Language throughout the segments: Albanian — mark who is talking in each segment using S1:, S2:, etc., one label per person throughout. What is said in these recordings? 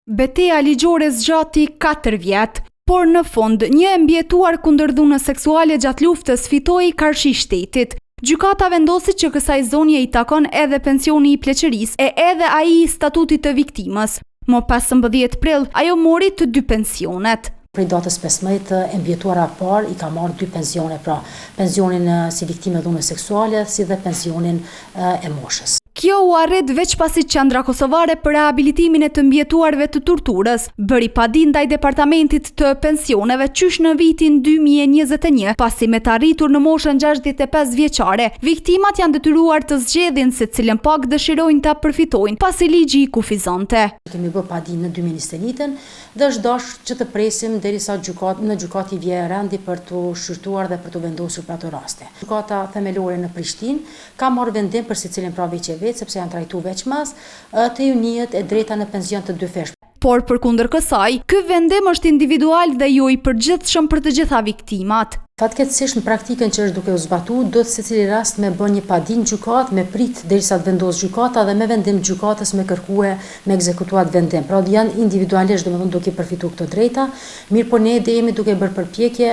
S1: Betejë ligjore zgjati 4 vjet, por në fund një e mbjetuar kundër dhunës seksuale gjatë luftës fitoi karshi shtetit. Gjykata vendosi që kësaj zonje i takon edhe pensioni i pleqërisë e edhe ai i statutit të viktimës. Më 15 prill ajo mori të 2 pensionet.
S2: Prej datës 15 e mbjetuara parë i ka marrë 2 pensione, pra pensionin si viktime dhunës seksuale si dhe pensionin e moshës.
S1: Kjo u arrit veç pasi Qendra Kosovare për rehabilitimin e të mbjetuarve të torturës bëri padi ndaj departamentit të pensioneve qysh në vitin 2021, pasi me të arritur në moshën 65 vjeçare, viktimat janë detyruar të zgjedhin se cilën pak dëshirojnë ta përfitojnë, pasi ligji i kufizonte.
S2: Kemi bërë padi në 2021 dhe është dashur që të presim derisa në gjykatë i vjen rendi për të shqyrtuar dhe për të vendosur për ato raste. Gjykata themelore në Prishtinë ka marrë vendim për secilin pra veçeve, sepse janë trajtuar veçmas, të ju njihet e drejta në pension të 2 fesh.
S1: Por përkundër kësaj, ky vendim është individual dhe jo i përgjithshëm për të gjitha viktimat.
S2: Fatkeqësisht në praktikën që është duke u zbatuar, do të secili rast me bën një padi në gjykatë, me prit derisa të vendosë gjykata dhe me vendim gjykatës me kërkue me ekzekutuar vendim. Pra janë individualisht, domethënë duke përfituar këto drejta, mirë po ne jemi duke bërë përpjekje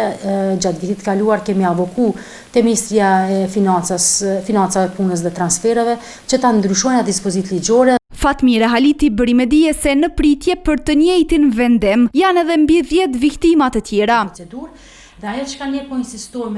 S2: gjatë vitit kaluar kemi avoku te Ministria e Financave, Punës dhe Transfereve që ta ndryshojnë atë dispozitë ligjore.
S1: Fatmire Haliti bëri me dije se në pritje për të njëjtin vendim janë edhe mbi 10 viktima të tjera.
S2: Dhe ajo që ka ne po insistojmë